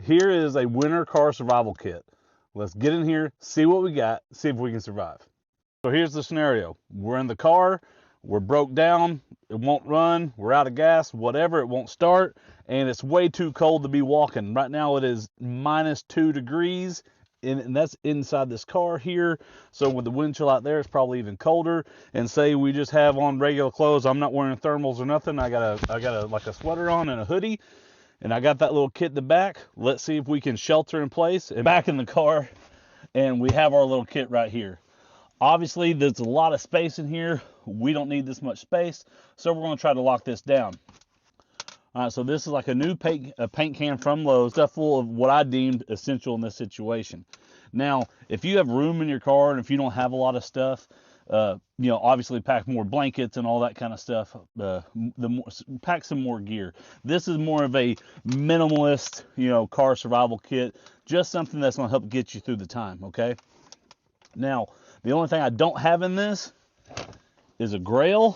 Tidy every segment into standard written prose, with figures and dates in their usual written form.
here is a winter car survival kit. Let's get in here, see what we got, see if we can survive. So here's the scenario. We're in the car, we're broke down, it won't run, we're out of gas, whatever, it won't start, and it's way too cold to be walking. Right now it is -2 degrees, and that's inside this car here. So with the wind chill out there, it's probably even colder. And say we just have on regular clothes, I'm not wearing thermals or nothing. I got a like a sweater on and a hoodie, and I got that little kit in the back. Let's see if we can shelter in place and back in the car, and we have our little kit right here. Obviously, there's a lot of space in here. We don't need this much space, so we're going to try to lock this down. All right, so this is like a new paint can from Lowe's, stuff full of what I deemed essential in this situation. Now, if you have room in your car and if you don't have a lot of stuff, obviously pack more blankets and all that kind of stuff. Pack some more gear. This is more of a minimalist, car survival kit. Just something that's going to help get you through the time, okay? Now, the only thing I don't have in this is a Grail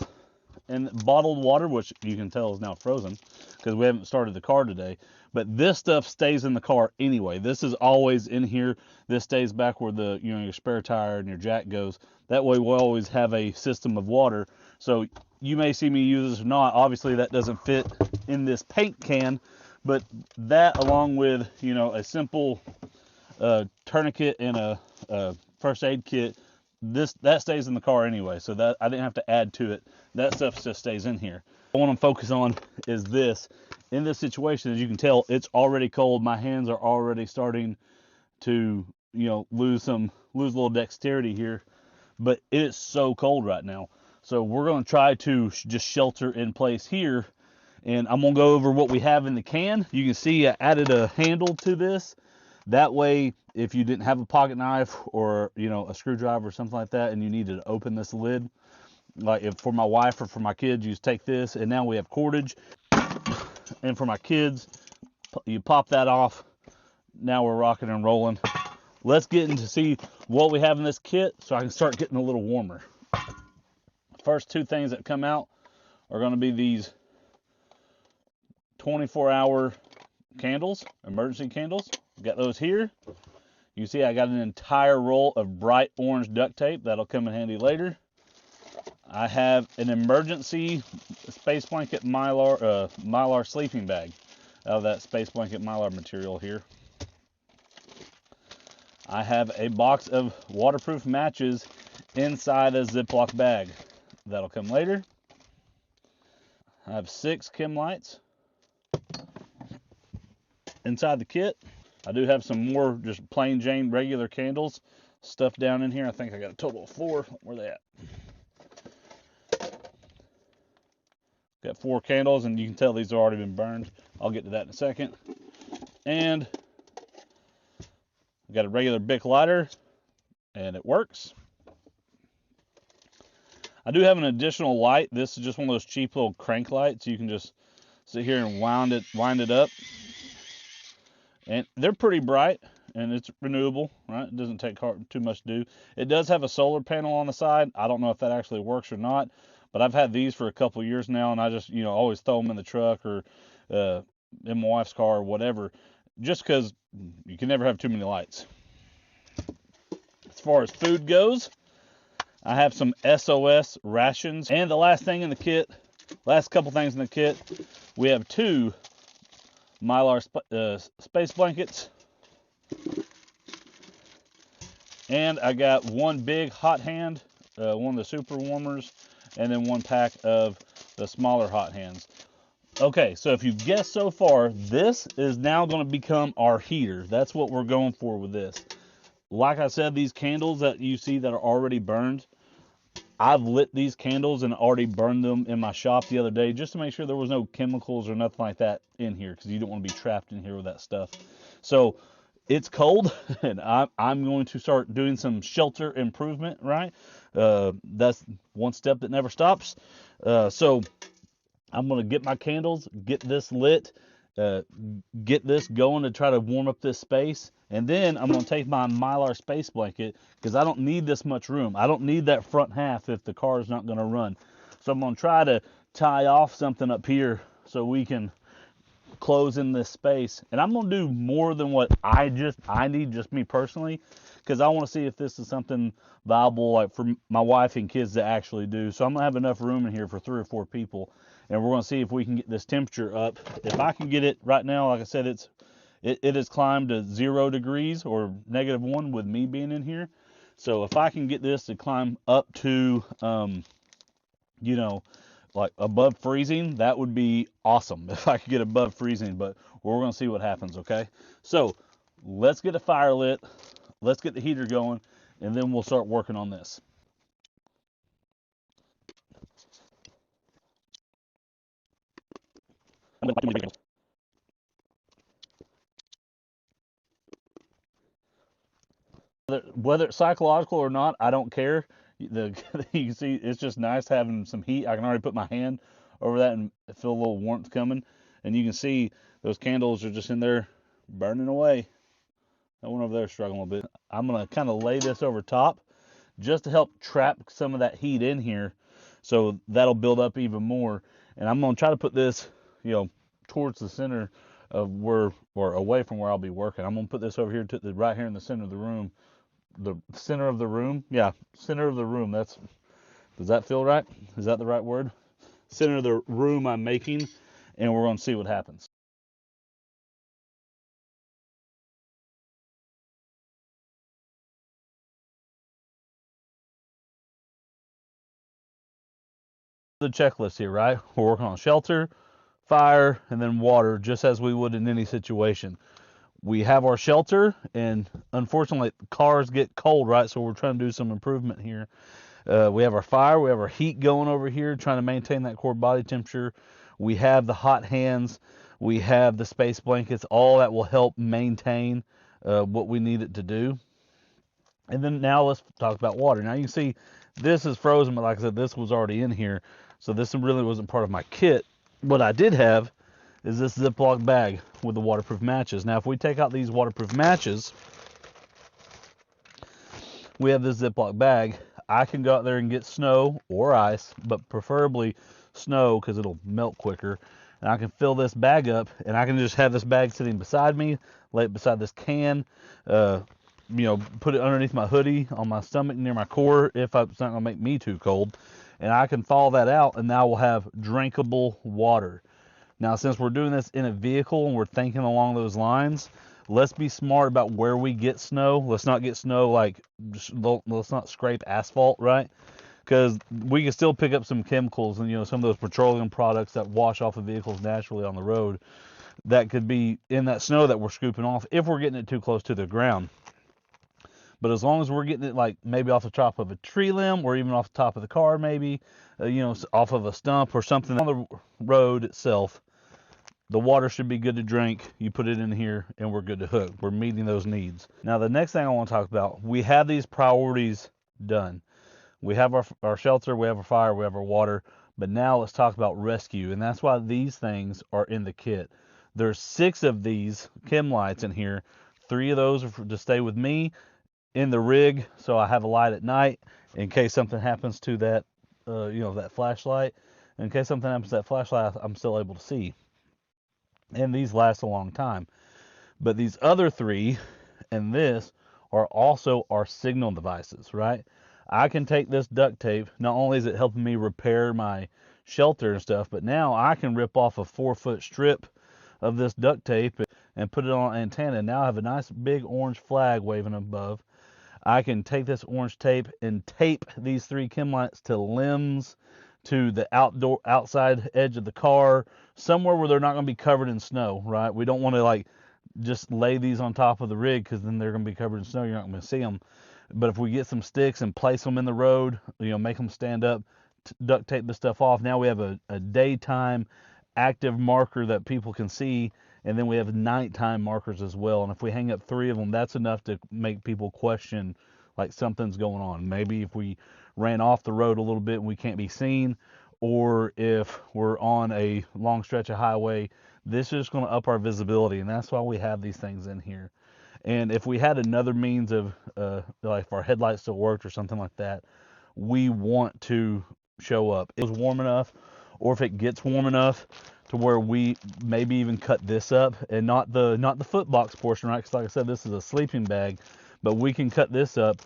and bottled water, which you can tell is now frozen because we haven't started the car today. But this stuff stays in the car anyway. This is always in here. This stays back where the your spare tire and your jack goes. That way we'll always have a system of water. So you may see me use this or not. Obviously that doesn't fit in this paint can, but that along with a simple tourniquet and a first aid kit, that stays in the car anyway, so that I didn't have to add to it. That stuff just stays in here. What I want to focus on is this. In this situation, as you can tell, it's already cold. My hands are already starting to lose a little dexterity here, but it is so cold right now. So we're going to try to just shelter in place here, and I'm going to go over what we have in the can. You can see I added a handle to this. That way, if you didn't have a pocket knife or a screwdriver or something like that, and you needed to open this lid, like if for my wife or for my kids, you just take this, and now we have cordage. And for my kids, you pop that off. Now we're rocking and rolling. Let's get into see what we have in this kit, so I can start getting a little warmer. First two things that come out are going to be these 24-hour candles, emergency candles. Got those here. You see I got an entire roll of bright orange duct tape. That'll come in handy later. I have an emergency space blanket mylar sleeping bag out of that space blanket mylar material here. I have a box of waterproof matches inside a Ziploc bag. That'll come later. I have 6 chem lights inside the kit. I do have some more just plain Jane regular candles stuffed down in here. I think I got a total of 4. Where are they at? Got 4 candles, and you can tell these have already been burned. I'll get to that in a second. And I got a regular Bic lighter, and it works. I do have an additional light. This is just one of those cheap little crank lights. You can just sit here and wind it up. And they're pretty bright, and it's renewable, right? It doesn't take too much to do. It does have a solar panel on the side. I don't know if that actually works or not, but I've had these for a couple of years now, and I just, always throw them in the truck or in my wife's car or whatever, just because you can never have too many lights. As far as food goes, I have some SOS rations. And the last thing in the kit, last couple things in the kit, we have 2 mylar space blankets, and I got 1 big hot hand, one of the super warmers, and then 1 pack of the smaller hot hands. Okay, so if you've guessed so far, this is now going to become our heater. That's what we're going for with this. Like I said, these candles that you see that are already burned, I've lit these candles and already burned them in my shop the other day just to make sure there was no chemicals or nothing like that in here, because you don't want to be trapped in here with that stuff. So it's cold, and I'm going to start doing some shelter improvement, right? That's one step that never stops. So I'm going to get my candles, get this lit, get this going to try to warm up this space. And then I'm going to take my mylar space blanket, because I don't need this much room. I don't need that front half if the car is not going to run. So I'm going to try to tie off something up here so we can close in this space. And I'm gonna do more than what I need, just me personally, because I want to see if this is something viable, like for my wife and kids to actually do. So I'm gonna have enough room in here for 3 or 4 people, and we're gonna see if we can get this temperature up. If I can get it right now, like I said, it has climbed to 0 degrees or -1 with me being in here. So if I can get this to climb up to you know, like above freezing, that would be awesome if I could get above freezing, but we're going to see what happens, okay? So let's get a fire lit, let's get the heater going, and then we'll start working on this. Whether it's psychological or not, I don't care. You can see it's just nice having some heat. I can already put my hand over that and feel a little warmth coming. And you can see those candles are just in there burning away. That one over there is struggling a little bit. I'm going to kind of lay this over top just to help trap some of that heat in here. So that'll build up even more. And I'm going to try to put this, towards the center of where, or away from where I'll be working. I'm going to put this over here to the right here in the center of the room. The center of the room? Yeah, center of the room. Does that feel right? Is that the right word? Center of the room I'm making, and we're going to see what happens. The checklist here, right? We're working on shelter, fire, and then water, just as we would in any situation. We have our shelter, and unfortunately, cars get cold, right? So we're trying to do some improvement here. We have our fire, we have our heat going over here, trying to maintain that core body temperature. We have the hot hands, we have the space blankets, all that will help maintain what we need it to do. And then now let's talk about water. Now you can see this is frozen, but like I said, this was already in here. So this really wasn't part of my kit. What I did have is this Ziploc bag with the waterproof matches. Now if we take out these waterproof matches, we have this Ziploc bag. I can go out there and get snow or ice, but preferably snow because it'll melt quicker. And I can fill this bag up, and I can just have this bag sitting beside me, lay it beside this can, put it underneath my hoodie on my stomach near my core if it's not going to make me too cold. And I can thaw that out, and now we'll have drinkable water. Now, since we're doing this in a vehicle and we're thinking along those lines, let's be smart about where we get snow. Let's not get snow let's not scrape asphalt, right? Because we can still pick up some chemicals and, some of those petroleum products that wash off of vehicles naturally on the road that could be in that snow that we're scooping off if we're getting it too close to the ground. But as long as we're getting it like maybe off the top of a tree limb or even off the top of the car, maybe, off of a stump or something on the road itself, the water should be good to drink. You put it in here and we're good to hook. We're meeting those needs. Now, the next thing I want to talk about, we have these priorities done. We have our shelter, we have our fire, we have our water, but now let's talk about rescue. And that's why these things are in the kit. There's 6 of these chem lights in here. 3 of those are to stay with me in the rig, so I have a light at night in case something happens to that, that flashlight. In case something happens to that flashlight, I'm still able to see. And these last a long time. But these other 3 and this are also our signal devices, right? I can take this duct tape. Not only is it helping me repair my shelter and stuff, but now I can rip off a 4-foot strip of this duct tape and put it on an antenna. Now I have a nice big orange flag waving above. I can take this orange tape and tape these 3 chem lights to limbs, to the outside edge of the car, somewhere where they're not going to be covered in snow, right? We don't want to just lay these on top of the rig because then they're going to be covered in snow. You're not going to see them. But if we get some sticks and place them in the road, make them stand up, duct tape the stuff off. Now we have a daytime active marker that people can see, and then we have nighttime markers as well. And if we hang up 3 of them, that's enough to make people question like something's going on. Maybe if we ran off the road a little bit and we can't be seen, or if we're on a long stretch of highway, this is going to up our visibility, and that's why we have these things in here. And if we had another means of, like if our headlights still worked or something like that, we want to show up. If it was warm enough, or if it gets warm enough, to where we maybe even cut this up, and not the foot box portion, right? Because like I said, this is a sleeping bag, but we can cut this up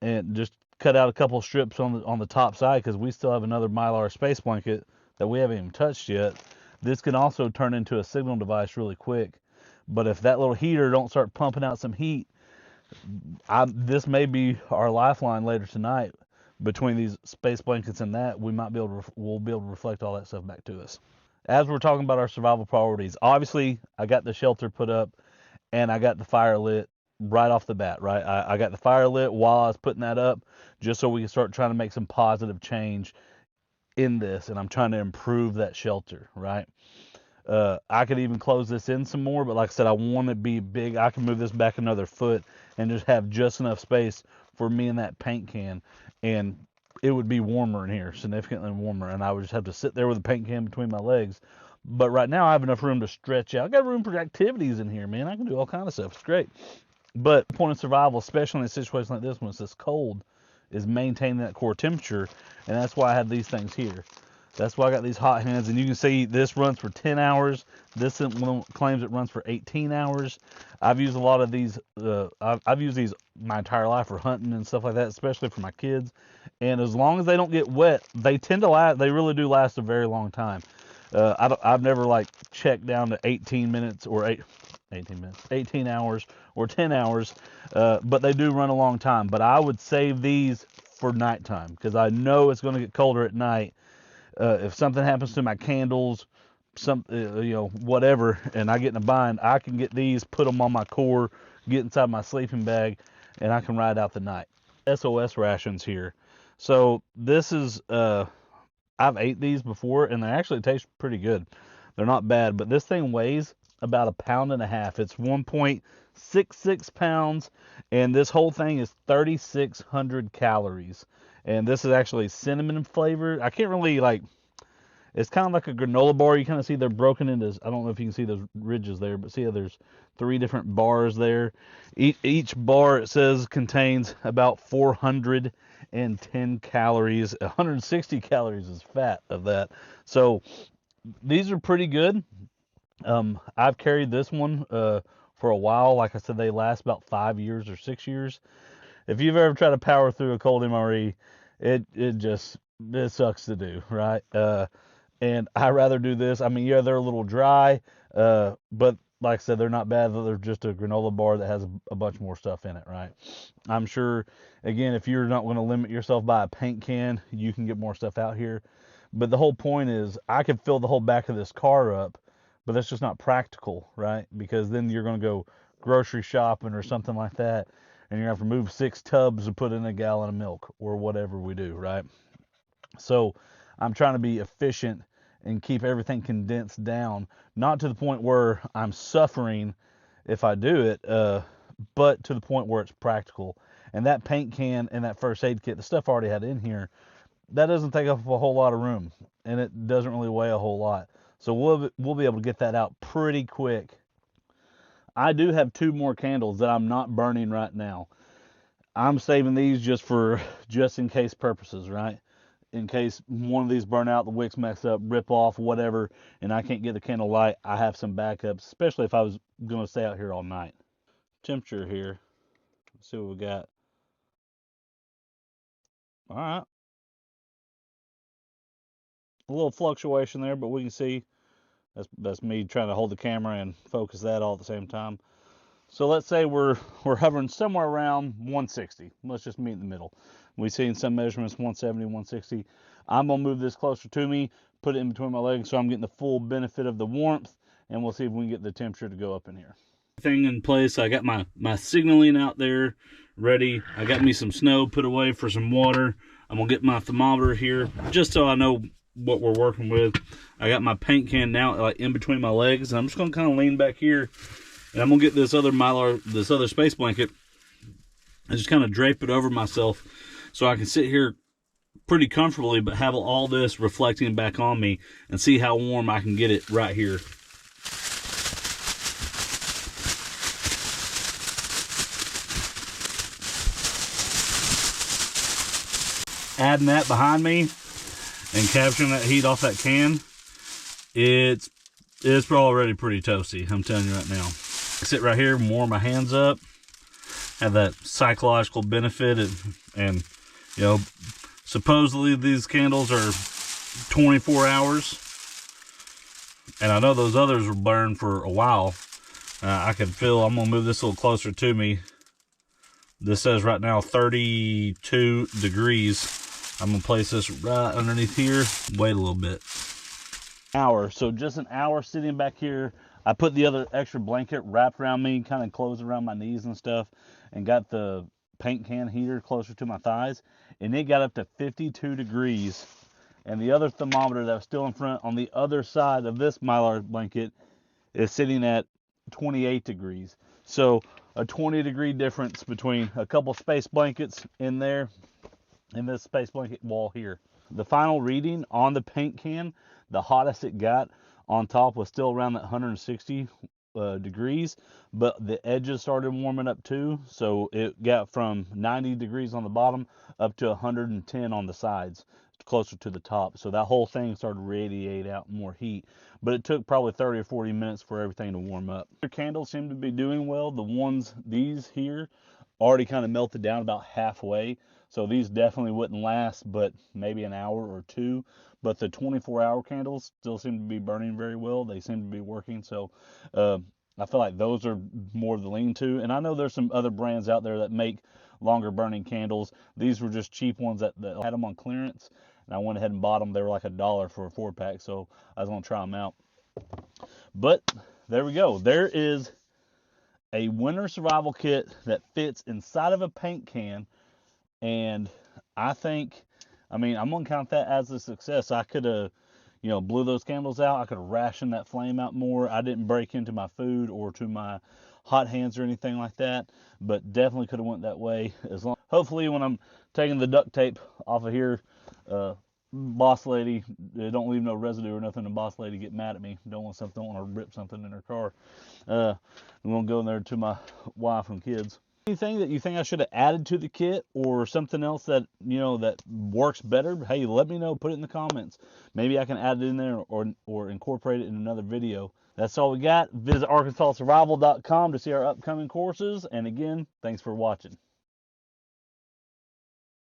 and just cut out a couple strips on the top side, because we still have another Mylar space blanket that we haven't even touched yet. This can also turn into a signal device really quick. But if that little heater don't start pumping out some heat, this may be our lifeline later tonight. Between these space blankets and that, we'll be able to reflect all that stuff back to us. As we're talking about our survival priorities, obviously I got the shelter put up and I got the fire lit right off the bat, right? I got the fire lit while I was putting that up, just so we can start trying to make some positive change in this, and I'm trying to improve that shelter, right? I could even close this in some more, but like I said, I want to be big. I can move this back another foot and just have just enough space for me and that paint can, and it would be warmer in here, significantly warmer, and I would just have to sit there with a paint can between my legs. But right now I have enough room to stretch out. I got room for activities in here, man. I can do all kind of stuff. It's great. But the point of survival, especially in a situation like this when it's this cold, is maintaining that core temperature, and that's why I have these things here. That's why I got these hot hands, and you can see this runs for 10 hours. This one claims it runs for 18 hours. I've used a lot of these. I've used these my entire life for hunting and stuff like that, especially for my kids. And as long as they don't get wet, they tend to last. They really do last a very long time. I've never like checked down to 18 minutes or 18 hours or 10 hours, but they do run a long time. But I would save these for nighttime, because I know it's going to get colder at night. If something happens to my candles, whatever, and I get in a bind, I can get these, put them on my core, get inside my sleeping bag, and I can ride out the night. SOS rations here. So this is, I've ate these before, and they actually taste pretty good. They're not bad, but this thing weighs about 1.5 pounds. It's 1.66 pounds, and this whole thing is 3,600 calories. And this is actually cinnamon flavored. I can't really it's kind of like a granola bar. You kind of see they're broken into, I don't know if you can see those ridges there, but see how there's 3 different bars there. Each bar, it says, contains about 410 calories. 160 calories is fat of that. So these are pretty good. I've carried this one for a while. Like I said, they last about 5 years or 6 years. If you've ever tried to power through a cold MRE, it sucks to do, right? And I rather do this. I mean, yeah, they're a little dry, but like I said, they're not bad. They're just a granola bar that has a bunch more stuff in it, right? I'm sure, again, if you're not going to limit yourself by a paint can, you can get more stuff out here. But the whole point is, I could fill the whole back of this car up, but that's just not practical, right? Because then you're going to go grocery shopping or something like that, and you're going to have to move 6 tubs to put in a gallon of milk or whatever we do, right? So I'm trying to be efficient and keep everything condensed down, not to the point where I'm suffering if I do it, but to the point where it's practical. And that paint can and that first aid kit, the stuff I already had in here, that doesn't take up a whole lot of room, and it doesn't really weigh a whole lot. So we'll be able to get that out pretty quick. I do have 2 more candles that I'm not burning right now. I'm saving these just in case purposes, right? In case one of these burn out, the wicks mess up, rip off, whatever, and I can't get the candle light, I have some backups, especially if I was going to stay out here all night. Temperature here. Let's see what we got. All right. A little fluctuation there, but we can see that's me trying to hold the camera and focus that all at the same time. So let's say we're hovering somewhere around 160. Let's just meet in the middle. We've seen some measurements 170, 160. I'm going to move this closer to me, put it in between my legs so I'm getting the full benefit of the warmth, and we'll see if we can get the temperature to go up in here. Everything in place. I got my signaling out there ready. I got me some snow put away for some water. I'm going to get my thermometer here just so I know what we're working with. I got my paint can now in between my legs, and I'm just going to kind of lean back here. And I'm going to get this other space blanket, and just kind of drape it over myself so I can sit here pretty comfortably, but have all this reflecting back on me and see how warm I can get it right here. Adding that behind me and capturing that heat off that can, It's already pretty toasty, I'm telling you right now. Sit right here and warm my hands up, have that psychological benefit, and you know, supposedly these candles are 24 hours, and I know those others were burned for a while. I can feel, I'm gonna move this a little closer to me. This says right now 32 degrees. I'm gonna place this right underneath here, wait a little bit. Hour, so just an hour sitting back here. I put the other extra blanket wrapped around me, kind of closed around my knees and stuff, and got the paint can heater closer to my thighs, and it got up to 52 degrees. And the other thermometer that was still in front on the other side of this Mylar blanket is sitting at 28 degrees. So a 20-degree difference between a couple space blankets in there and this space blanket wall here. The final reading on the paint can, the hottest it got on top was still around that 160 degrees, but the edges started warming up too. So it got from 90 degrees on the bottom up to 110 on the sides, closer to the top. So that whole thing started to radiate out more heat, but it took probably 30 or 40 minutes for everything to warm up. The candles seem to be doing well. The ones, these here, already kind of melted down about halfway. So these definitely wouldn't last but maybe an hour or two. But the 24-hour candles still seem to be burning very well. They seem to be working. So I feel like those are more of the lean to. And I know there's some other brands out there that make longer burning candles. These were just cheap ones that had them on clearance. And I went ahead and bought them. They were like $1 for a 4-pack. So I was going to try them out. But there we go. There is a winter survival kit that fits inside of a paint can. And I think, I mean, I'm going to count that as a success. I could have, you know, blew those candles out. I could have rationed that flame out more. I didn't break into my food or to my hot hands or anything like that, but definitely could have went that way. Hopefully when I'm taking the duct tape off of here, boss lady, don't leave no residue or nothing. The boss lady get mad at me. Don't want to rip something in her car. I'm going to go in there to my wife and kids. Anything that you think I should have added to the kit or something else that, you know, that works better, hey, let me know. Put it in the comments. Maybe I can add it in there or incorporate it in another video. That's all we got. Visit ArkansasSurvival.com to see our upcoming courses. And again, thanks for watching.